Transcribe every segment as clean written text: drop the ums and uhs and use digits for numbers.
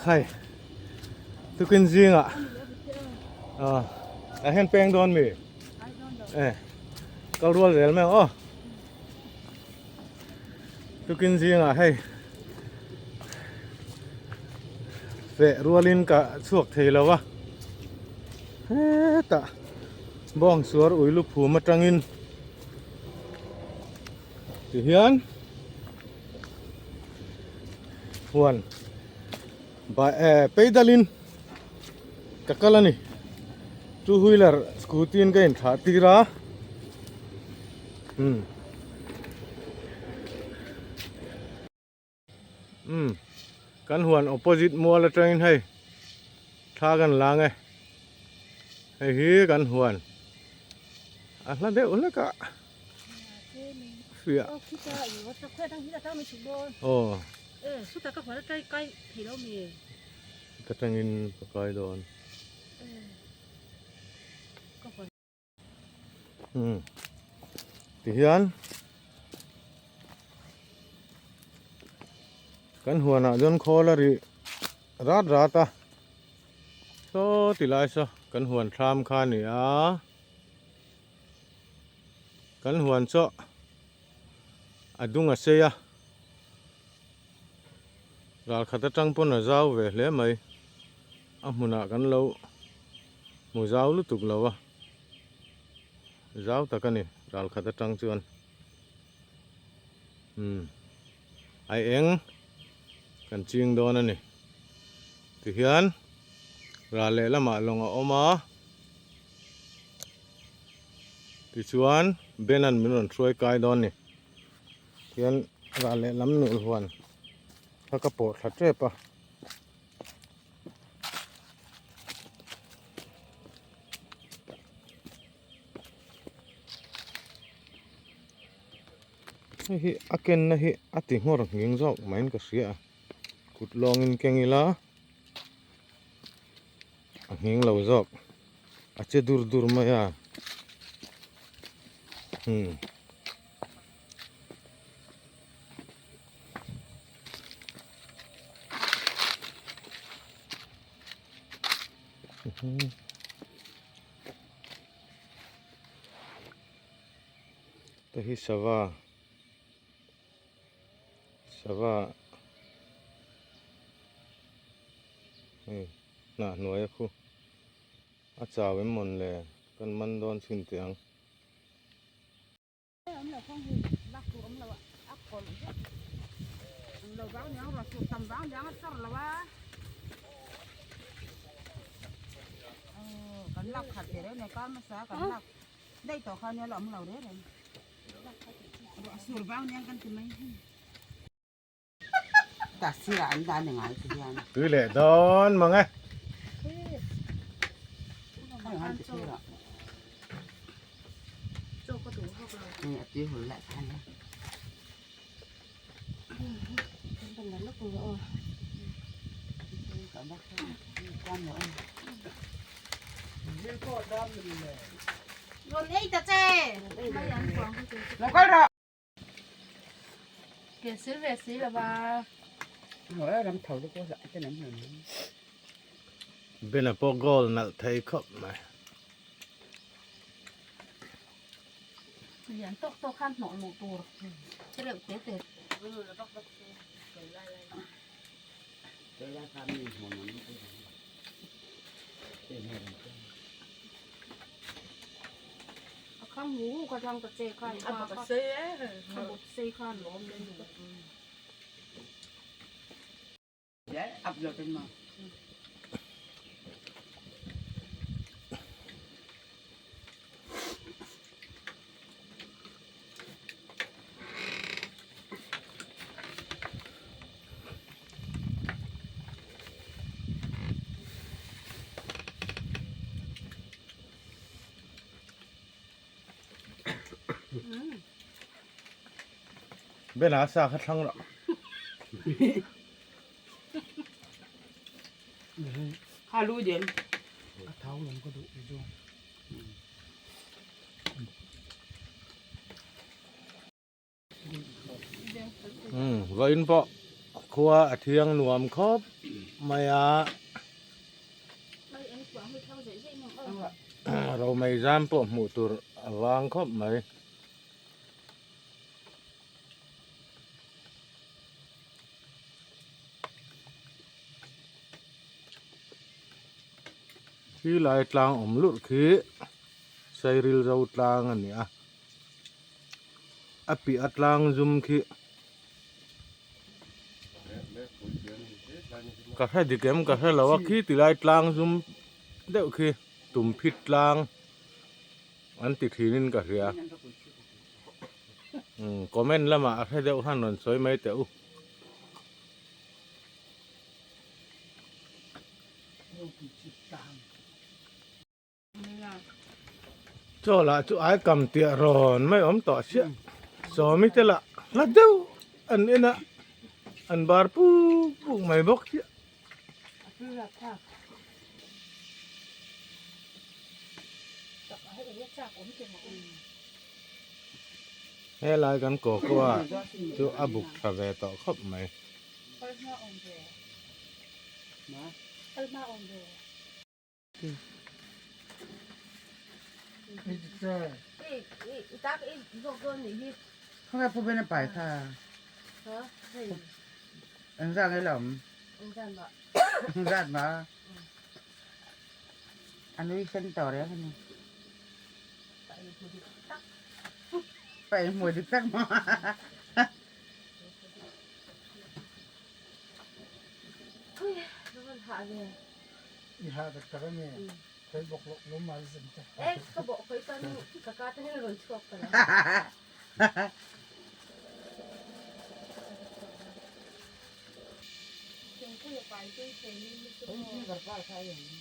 ใครตุกินจริงอ่ะแต่เห็นแป้งโดนมีก็รัวเลยไหมอ๋อตุกินจริงอ่ะให้เวรัวลินกับสวกเทแล้ววะตะบ้องสวนอุ้ยลูกผัวมาจังอินที่เฮียนหวนบายไปดาลินกักกันนี่ทูวีลร์สกูตี้นกันท่าตีระกันหวน opposite มัวละจังอินให้ท่ากันล้างไงให้ฮีกันหวนแล้วเดี๋ยวแล้วก็เสียโอ้สุดท้ายก็พอได้ใกล้ที่เรามีกระจังอินปกายโดนก็พอที่เฮียนกันหัวน่ะจนคอละริรัดโซติไลซะกันหัวทรามคานี่กันหัวซะดุงอาเซียราขัดจังปนเจ้าเวลเลยไหมมุนักันเรามูเจ้าลุตุกเราวะเจ้าตะกันนี่ราขัดจังชวนไอเองกันจริงโดนนี่ที่เฮียนราเล่ละมาลงออกมาที่ชวนเบนันมินนช่วยกายโดนนี่เฮียนราเล่ล้ำหนุนหวนถ้ากระโปดขัดเจ็บปะฮิอาเกนนะฮิอาติหัวรังยิงจอกไม่ก็เสียกุดลองอินเก่งอีละหิงเหล่าจอกอาจจะดูมาอ่ะแต่ฮิสวาน่ะหน่วยคู่อาจารย์ไว้หมดเลยกันมันโดนสิ้นเตียงกันลักขัดเดี๋ยวในก้อนมาซากันลักได้ต่อข้าวเนี่ยหล่อมเราเด้อเลยสูตรบ้างเนี่ยกันคือไหมตัดสิละอันดานยังไงคือยังคือแหละโดนมั้งไงโจ้ก็ถูกพวกเราเนี่ยตีหุ่นแหละท่านนะเป็นแบบลูกตัวอ่ะก็ได้ก้อนเนาะโดนไอ้ตาเจ้แล้วก็รอเกศเวสีละบ้าหัวรำเท่าลูกก็จะจะนั่นเหรอเป็นอะไรพวกกอลนัดไทยครับไหมอย่างโต๊ะขั้นหนอนหมูตัวจะเรียกเต๋เจะได้ทำมีหัวมันเป็นไงข้างหูกระชังตะเจ้ขั้นข้างเซ่ข้างบดเซ่ขั้นล้อมเลยเดี๋ยวอัพโหลดเป็นมาเป็นอาสาขัดทั้งหรอข้ารู้เดี๋ยวเท้าลงก็ดูดูว่าอินปะ ครัวเทียงหนวมครบไม่อะ đây em quả hơi thâu dễ dễ nhưng เราไม่จำพวกหมูตัววางครบไหมที่ลายกลางอมลุดคือใส่ริลเรากลางอันนี้อ่ะปีอัดลางซุ่มคือกระแทกดิเกมกระแทกเราว่าคือตีลายกลางซุ่มเดี๋ยวคือตุ่มพิษกลางอันติดทีนินกระเรียคอมเมนต์แล้วมาให้เดี๋ยวหันนนสวยไหมแต่อู้ โลกิจิตตัง cho là chỗ ai cầm tiền rồi mấy ông tỏ chuyện so mấy thế là đâu anh ấy nè anh bar pu pu mày bóc chứ hay là cái cổ qua chỗ abuk thà về tỏ khóc màyนี่จะ tác ấy vô cơn này đi เขาแค่พูดไปนั่นไปค่ะ hả thì อันร่างไอ้หล่อม anh dân bảo ราดมาอันนี้เส้นต่อแล้วนี่ tại vì tôi đi tắc ไปหมวยดิแป๊กมา nó còn hạ về อีหาตะกระเนี่ยเคยบอกล้มมาสิจ้ะ ê cái bộ cái con cả ca thế rồi chuộc cả này จึงคุยไปคุยเพลงนี่ไม่ เฮ้ยนี่กับป้าใช่อย่างนี้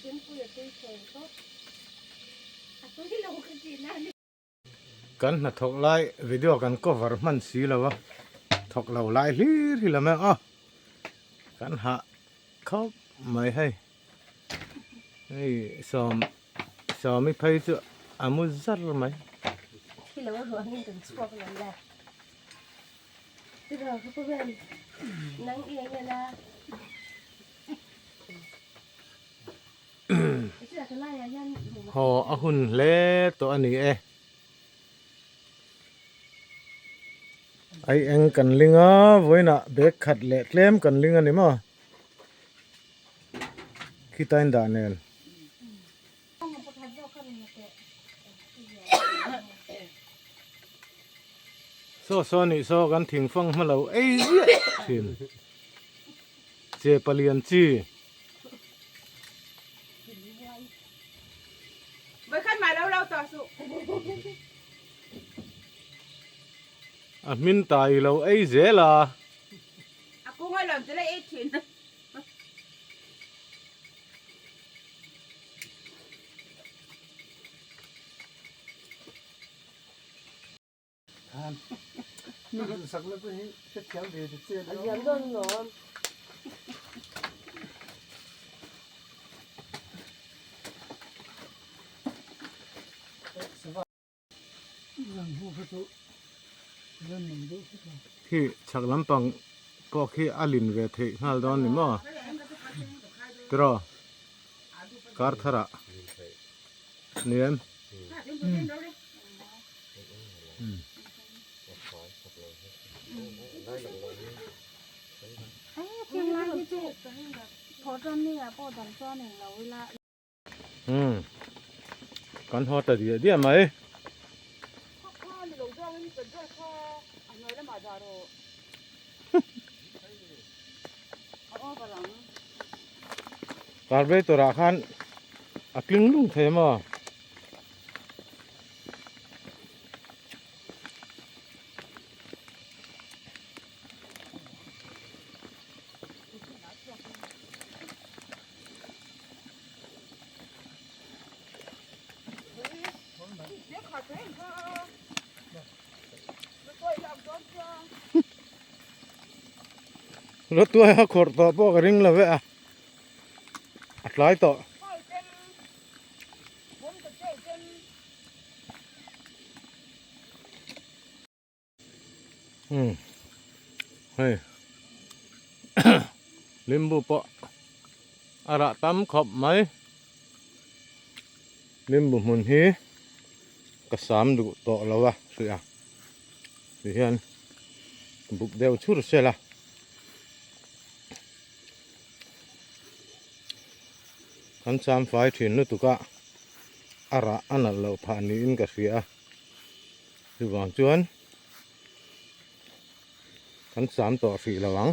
จึงคุยคุยเพลงก็คุยที่เราคือจีนนะนี่ กันนะถกไล่วิดีโอกันก็วาร์มันสีแล้ววะถกเราไล่ที่ละแม่กันหาเขาไม่ให้ซ้อมไม่ไปจะอามุซัดไหม ที่เราหลวงนี่ถึงชั่วกันแล้วแหละที่เราเขาพูดเป็นนั่งเอียงเลยนะที่เราจะไล่ยัน หออาหุ่นเล่ตัวอันนี้ไอเอ็งกันลิงไว้น่ะเบกขัดเละเคลมกันลิงอันนี้มั้งคิดตันด่านเนี่ยโซนี่โซกันทิ้งฟังมาเราเอ้ยทีนเจปเลียนจี với khách mà lâu lâu tỏ sụ อ่ะมินตายเราเอ้ยเจล่ะ à cô ngồi làm cho lấy ít chuyện นี่สักแล้วก็นี้เช็ดแถวเดียวจะเสียแล้ว làm đơn rồi เรื่องผู้พิจุเรื่องหนึ่งด้วย ที่ฉักลำปังพอที่อลินเวทีฮัลดอนนี่มั้งตรอการทระเนียน เวลาที่เจ๊พอตอนนี้อะพอตอนซ้อนเนี่ยเราเวลา กันฮอตเดียเดียไหม ข้อนี่หลงจ้องนี่เป็นด้วยข้ออันน้อยแล้วมาจาโรเอาไปหลัง การเวตัวราคันอักลิงลุงเทมา เดี๋ยวขาดเพลงค่ะแล้วก็อยากโดนจ้าร ถตัวให้ขดต่อพวกริงละเวะอัดไล่ต่อ ค่อยเต็มผมจะเจ๊เต็ม อืม เฮ้ย limbu po ara tam khop mai limbu mun hi ka sam du to lawa sia thì hiền bục đeo chút xe là hắn sam phải thuyền nữa tụi cả ara anh là lẩu phản in cả xía thì vàng chuan hắn sam tỏ phì là vắng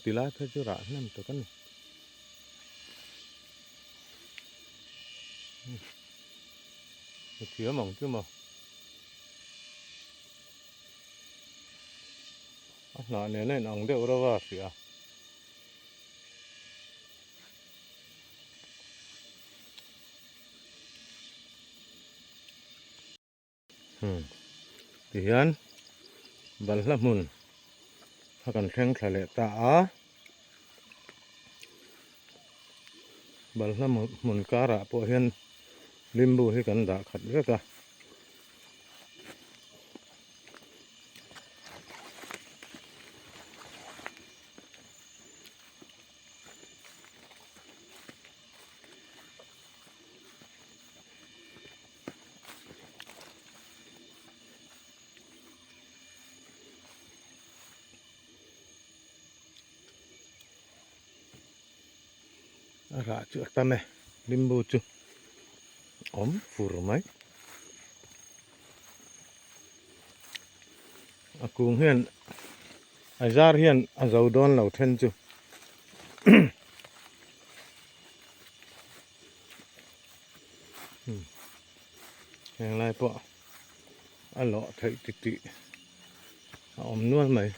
tỷ lệ thôi chứ rạ nằm tụi con thiếu mỏng chứ mà nó này này nòng đều đâu vào xỉa thì hiền bắn là mùn cần khen khởi lệ tạ bắn là mùn cá rạ bộ hiền limbu hay cần đã khát rất à rạ chữa ta mẹ limbu chứ ốm phù mấy cùng hiền azar hiền azau don lau then chứ hàng lai bọ ăn lọ thấy tị tị ốm nuôi mày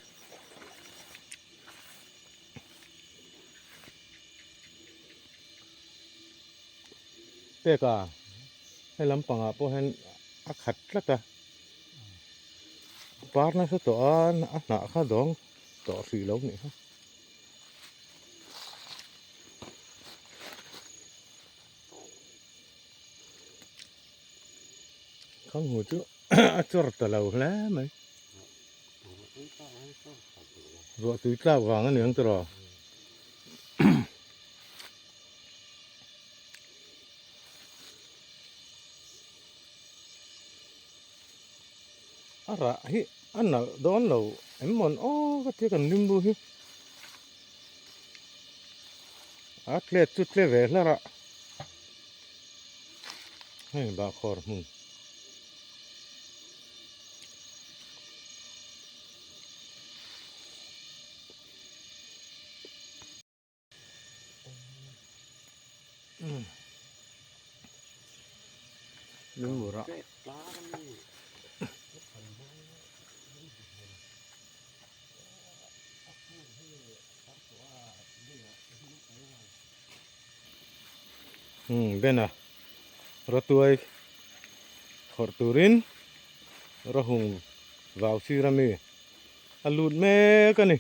thế cả hay lắm bằng à po hen ác khát lắm ta bát nó sẽ tỏ ác nã khá đón tỏ xì lâu nữa không ngủ chứ cho rất lâu lắm mày rồi tụi tao vàng cái nướng rồi ara hi anna don lo emmon o ka te kan limbu hi atlet tu tle ve lara hai ba khor mun limbu ra bên à ratuai khor turin rahung vào sirami alut me cái này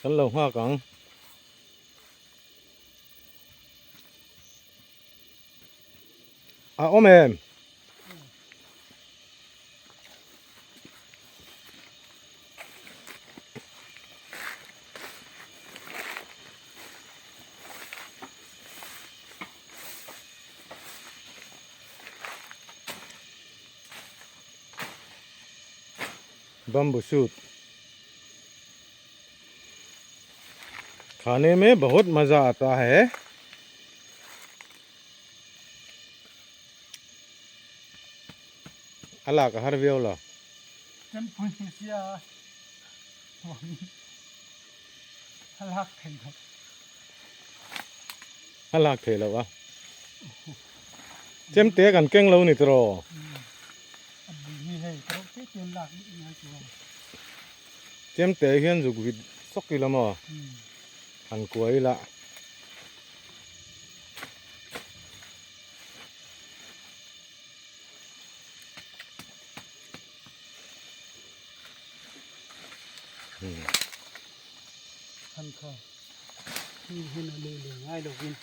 kan lo hoa cẳng à ôm em bamboo shoot खाने में बहुत मज़ा आता है अल्लाह का हर व्योला Chân phun xia hoàng hlạc thành thật अल्लाह खेला वा चेम तेกันเก่งlâuนี่ตรอ vì hệ có cái tiền lạc bị ngay chuồng chém té hiên dục vịt sóc kỳ lắm à hẳn cuối lạ ทันข้าวนี่เห็นอะไรเหลือง่ายดอกกิน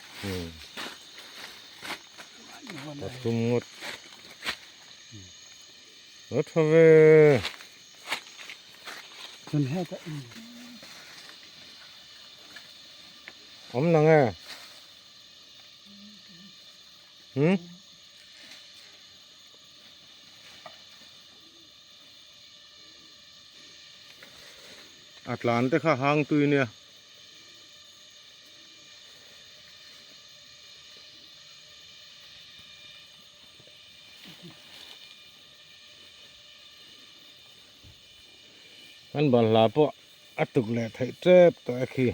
วัน ป ไหน ทุมงดรถเว จนแห้แต่อีก อมนังไงอัดหลานแต่ข้าหางตุยเนี่ยอันบันลาปะอัตุกแหล่ไทยเจ็บตัวขี้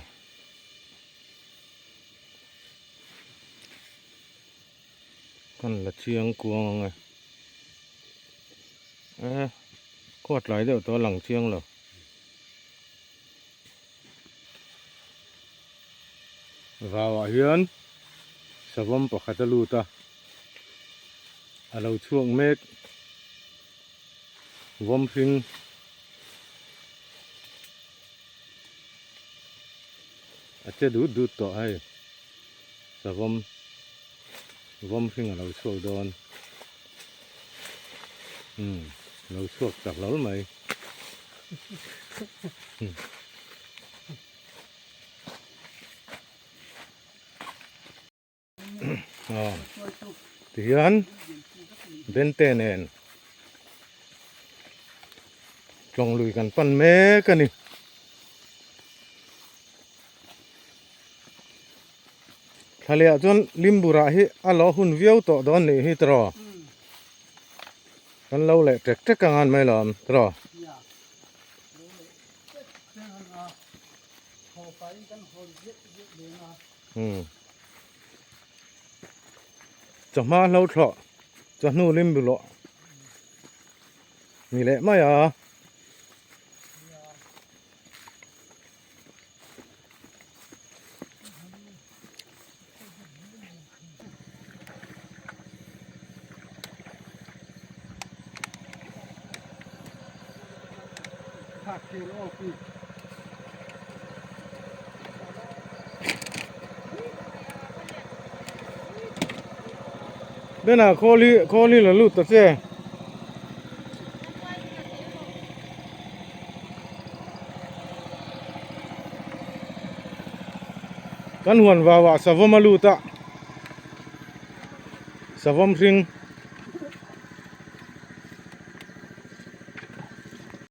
กันละเชียงกวงไงโคตรไหลเดี๋ยวตัวหลังเชียงเหรอว่าเฮียนสวมปะขัดลูตาเราช่วงเมฆวมฟิงอาจจะดูต่อให้สวมฟิงเราช่วงโดนเราช่วงจากเราไหมที่ยันเบนเตนเองจงลุยกันปั้นเมกันนี่ทะเลจนลิมบุระฮิอัลลอฮุนเวียวต่อดอนนี่ฮิตรอกันเราเลยเจ๊กงานไม่หลอมตรอพอไปกันหอเยอะเลยนะ จะมาเราเถอะจะนู่นลิมบุระมีแหละไม่อ่ะผักเขียวออกอีก เบน่ะโคลีละลุตะเจ้กันหวนว่าสะวมาลุตะสะวมพริง